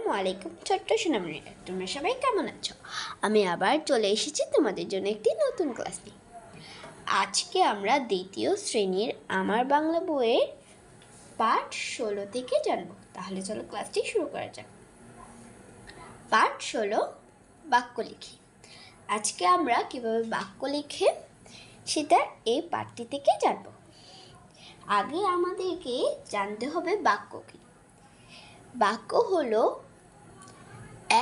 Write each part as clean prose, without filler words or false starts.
আসসালামু আলাইকুম ছোট্ট সোনামণিরা, তোমরা সবাই কেমন আছো? আমি আবার চলে এসেছি তোমাদের জন্য একটি নতুন ক্লাস নিয়ে। আজকে আমরা দ্বিতীয় শ্রেণীর আমার বাংলা বইয়ের পাঠ 16 থেকে জানবো। তাহলে চলো ক্লাসটি শুরু করা যাক। পাঠ 16, বাক্য লিখি। আজকে আমরা কিভাবে বাক্য লিখে সেটা এই পাঠটি থেকে জানবো। আগে আমাদেরকে জানতে হবে বাক্য কি। বাক্য হলো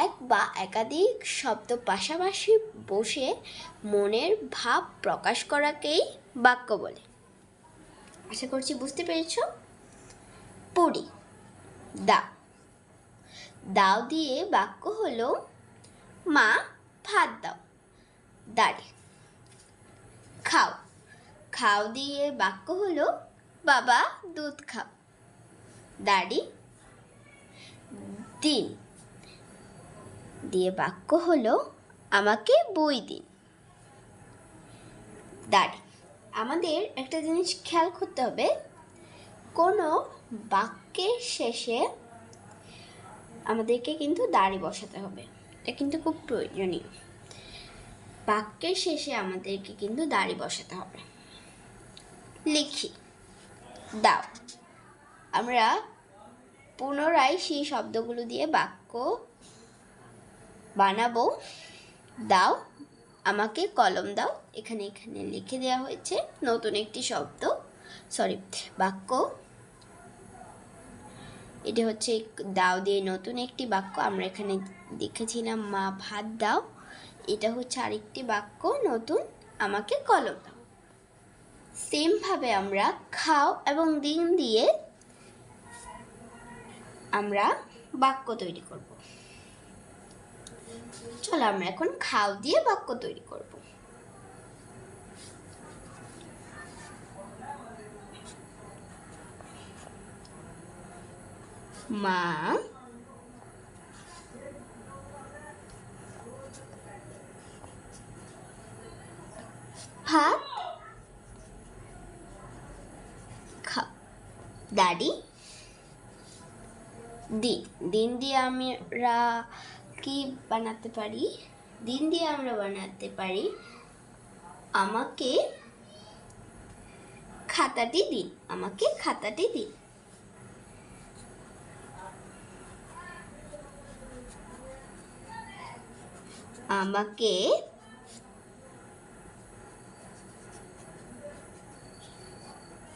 এক বা একাধিক শব্দ পাশাপাশি বসে মনের ভাব প্রকাশ করাকেই বাক্য বলে। আশা করছি বুঝতে পেরেছ। পড়ি। দাও। দাও দিয়ে বাক্য হলো মা ভাত দাও। দাঁড়ি। খাও। খাও দিয়ে বাক্য হলো বাবা দুধ খাও। দাঁড়ি। দিন দিয়ে বাক্য হলো আমাকে বই দিন। দাঁড়ি। আমাদের একটা জিনিস খেয়াল করতে হবে, কোনো বাক্যের শেষে আমাদেরকে কিন্তু দাঁড়ি বসাতে হবে। এটা কিন্তু খুব প্রয়োজনীয়। বাক্যের শেষে আমাদেরকে কিন্তু দাঁড়ি বসাতে হবে। লিখি। দাও। আমরা পুনরায় সেই শব্দগুলো দিয়ে বাক্য বানাবো। দাও, আমাকে কলম দাও। এখানে লিখে দেওয়া হয়েছে নতুন একটি শব্দ, বাক্য। এটা হচ্ছে দাও দিয়ে নতুন একটি বাক্য। আমরা এখানে লিখেছিলাম মা ভাত দাও। এটা হচ্ছে আরেকটি বাক্য নতুন, আমাকে কলম দাও। সেম ভাবে আমরা খাও এবং দিন দিয়ে আমরা বাক্য তৈরি করব। চলো আমরা এখন খাও দিয়ে বাক্য তৈরি করব। মা ভাত খাও। দাঁড়ি। দিন। দিন দিয়ে আমরা কি বানাতে পারি? দিন দিয়ে আমরা বানাতে পারি আমাকে খাতাটি দিন। আমাকে খাতাটি দিন। আমাকে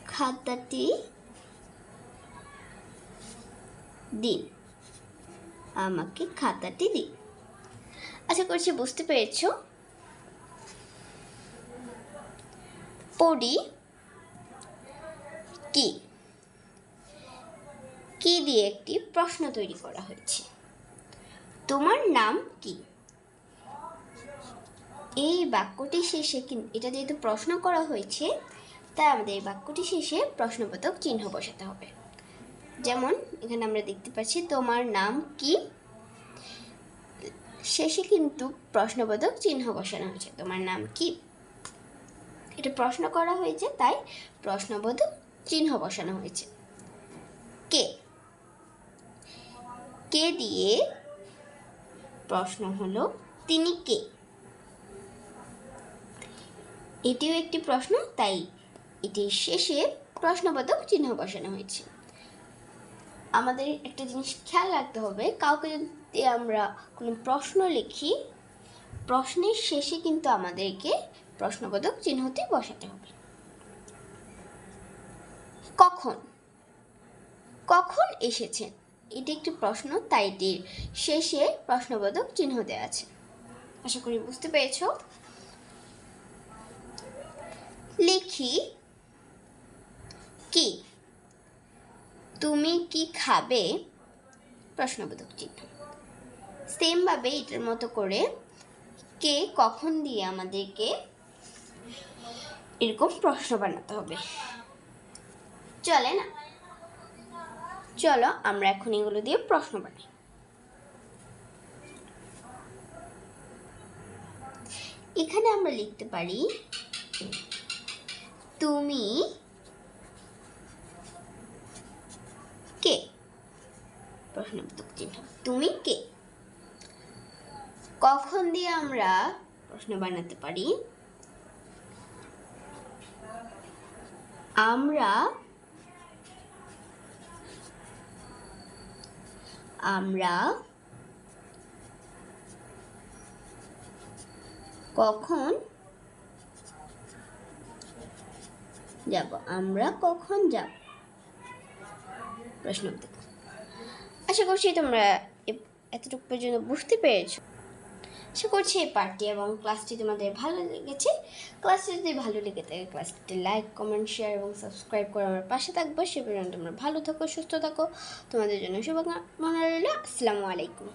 খাতাটি দিন। আমাকে খাতাটি দিন। আশা করছি বুঝতে পেরেছ। পড়ি। কি। কি দিয়ে একটি প্রশ্ন তৈরি করা হয়েছে। তোমার নাম কি? এই বাক্যটি শেষে এটা যেহেতু প্রশ্ন করা হয়েছে, তাই আমাদের এই বাক্যটি শেষে প্রশ্নবোধক চিহ্ন বসাতে হবে। যেমন এখানে আমরা দেখতে পাচ্ছি তোমার নাম কি, শেষে কিন্তু প্রশ্নবোধক চিহ্ন বসানো হয়েছে। তোমার নাম কি, এটা প্রশ্ন করা হয়েছে তাই প্রশ্নবোধক চিহ্ন বসানো হয়েছে। কে। কে দিয়ে প্রশ্ন হলো তিনি কে। এটিও একটি প্রশ্ন, তাই এটির শেষে প্রশ্নবোধক চিহ্ন বসানো হয়েছে। আমাদের একটা জিনিস খেয়াল রাখতে হবে, কাউকে যদি আমরা কোনো প্রশ্ন লিখি, প্রশ্নের শেষে কিন্তু আমাদেরকে প্রশ্নবোধক চিহ্নটি বসাতে হবে। কখন। কখন এসেছেন, এটি একটি প্রশ্ন, তাই এটির শেষে প্রশ্নবোধক চিহ্ন দেওয়া আছে। আশা করি বুঝতে পেরেছ। লিখি। কি। তুমি কি খাবে, প্রশ্নবোধক চিহ্ন। সেম ভাবে এটার মতো করে কে কখন দিয়ে আমাদেরকে এরকম প্রশ্ন বানাতে হবে। চলে না? চলো আমরা এখন এগুলো দিয়ে প্রশ্ন বানাই। এখানে আমরা লিখতে পারি তুমি কে। প্রশ্নবোধক চিহ্ন। তুমি কে? কখন দিয়ে আমরা প্রশ্ন বানাতে পারি? আমরা কখন যাব? আমরা কখন যাব? প্রশ্নবোধক। আশা করছি তোমরা এতটুকু পর্যন্ত বুঝতে পেরেছো। আশা করছি এই পার্টটি এবং ক্লাসটি তোমাদের ভালো লেগেছে। ক্লাসটি যদি ভালো লেগে থাকে ক্লাসটি লাইক, কমেন্ট, শেয়ার এবং সাবস্ক্রাইব করে আমার পাশে থাকবো। সে পর্যন্ত তোমরা ভালো থাকো, সুস্থ থাকো। তোমাদের জন্য শুভকামনা রইল। আসসালামু আলাইকুম।